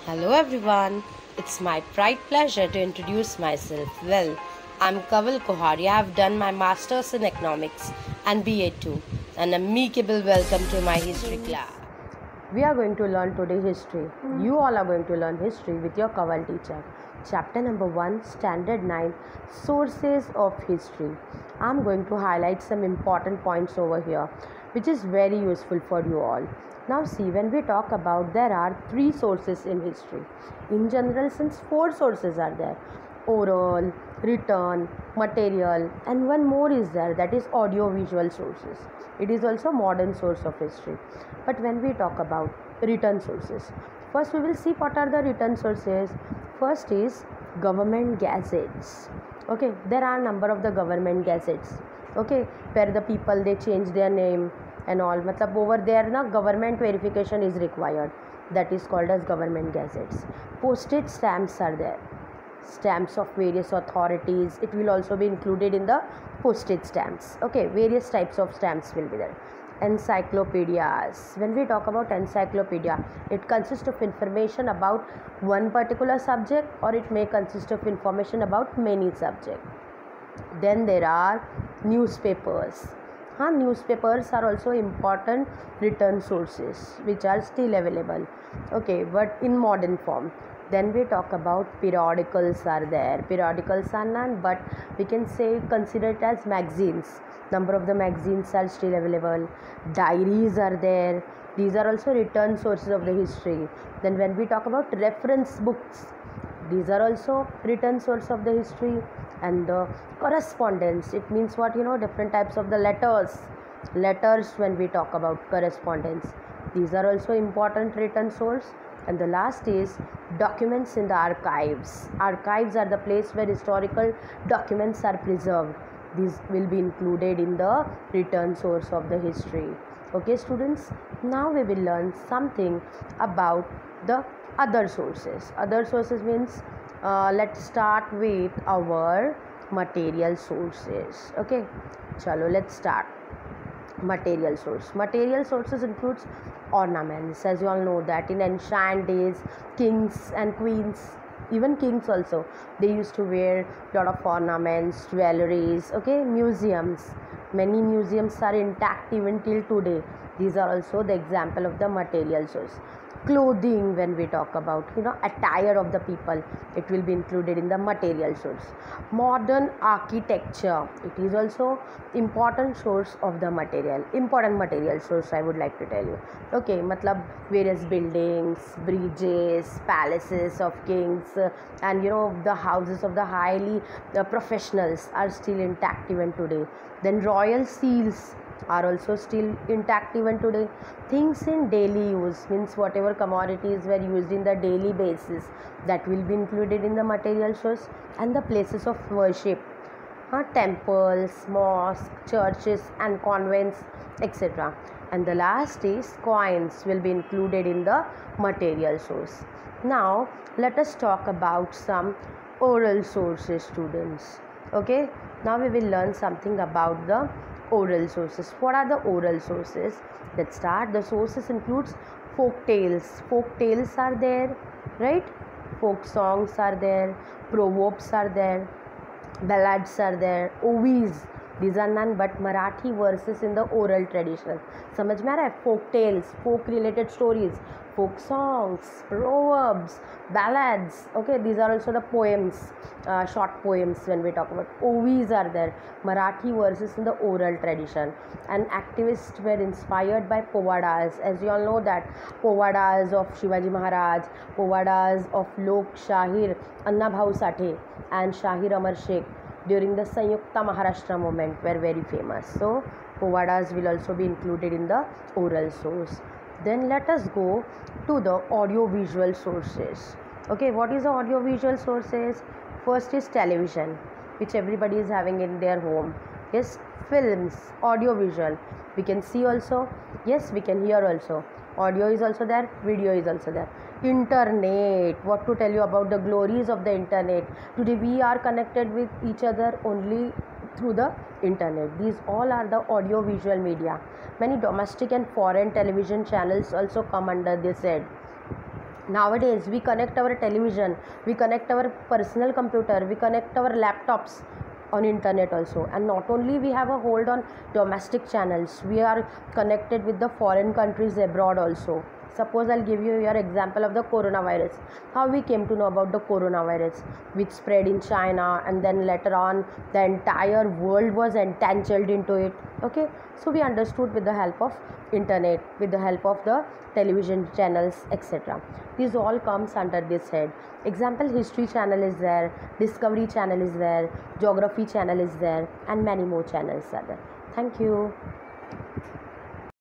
Hello everyone, it's my pride pleasure to introduce myself. Well, I'm Kaval Kohari. I have done my Masters in Economics and BA too. An amicable welcome to my history class. We are going to learn today history. You all are going to learn history with your Kaval teacher. Chapter number 1, Standard 9, Sources of History. I'm going to highlight some important points over here, which is very useful for you all. Now see, when we talk about, there are 3 sources in history. In general, since 4 sources are there: oral, written, material, and one more is there, that is audio-visual sources. It is also modern source of history. But when we talk about written sources, first we will see what are the written sources. First is government gazettes. Okay, there are number of the government gazettes. Okay, where the people they change their name and all. Matlab over there na government verification is required. That is called as government gazettes. Postage stamps are there. Stamps of various authorities. It will also be included in the postage stamps. Okay, various types of stamps will be there. Encyclopedias. When we talk about encyclopedia, it consists of information about one particular subject, or it may consist of information about many subjects. Then there are newspapers. Newspapers are also important written sources which are still available. Okay, but in modern form. Then we talk about periodicals are there. Periodicals are none, but we can say consider it as magazines. Number of the magazines are still available. Diaries are there. These are also written sources of the history. Then when we talk about reference books, these are also written source of the history. And the correspondence, it means what, different types of the letters. When we talk about correspondence, these are also important written source. And the last is documents in the archives. Archives are the place where historical documents are preserved. These will be included in the written source of the history. Okay students, now we will learn something about the other sources. Other sources means let's start with our material sources. Okay, chalo, let's start. Material sources includes ornaments. As you all know that in ancient days, kings and queens, even kings also, they used to wear lot of ornaments, jewelries. Okay, museums, many museums are intact even till today. These are also the example of the material source. Clothing, when we talk about attire of the people, it will be included in the material source. Modern architecture, it is also important source of the important material source, I would like to tell you. Okay, matlab various buildings, bridges, palaces of kings, and the houses of the highly professionals are still intact even today. Then royal seals are also still intact even today. Things in daily use means whatever commodities were used in the daily basis, that will be included in the material source. And the places of worship, temples, mosques, churches and convents, etc. And the last is coins will be included in the material source. Now let us talk about some oral sources, students. Okay, now we will learn something about the oral sources. What are the oral sources? Let's start. The sources includes folk tales. Folk tales are there, right? Folk songs are there, proverbs are there, ballads are there, ovis. These are none but Marathi verses in the oral tradition. समझ में आ रहा है? Folk tales, folk related stories, folk songs, proverbs, ballads. Okay, these are also the poems, short poems. When we talk about ovis are there, Marathi verses in the oral tradition. And activists were inspired by povadas. As you all know that povadas of Shivaji Maharaj, povadas of Lok Shahir Anna Bhau Sathe and Shahir Amar Sheikh during the Sanyukta Maharashtra movement were very famous. So povadas will also be included in the oral source. Then let us go to the audio visual sources. Okay, what is the audio visual sources? First is television, which everybody is having in their home. Yes, films, audio visual, we can see also. Yes, we can hear also. Audio is also there, video is also there. Internet, what to tell you about the glories of the internet. Today we are connected with each other only through the internet. These all are the audio visual media. Many domestic and foreign television channels also come under this head. Nowadays we connect our television, we connect our personal computer, we connect our laptops on internet also. And not only we have a hold on domestic channels, we are connected with the foreign countries abroad also. Suppose I'll give you your example of the coronavirus. How we came to know about the coronavirus, which spread in China, and then later on the entire world was entangled into it. Okay, so we understood with the help of internet, with the help of the television channels, etc. These all comes under this head. Example, history channel is there, discovery channel is there, geography channel is there, and many more channels are there. Thank you.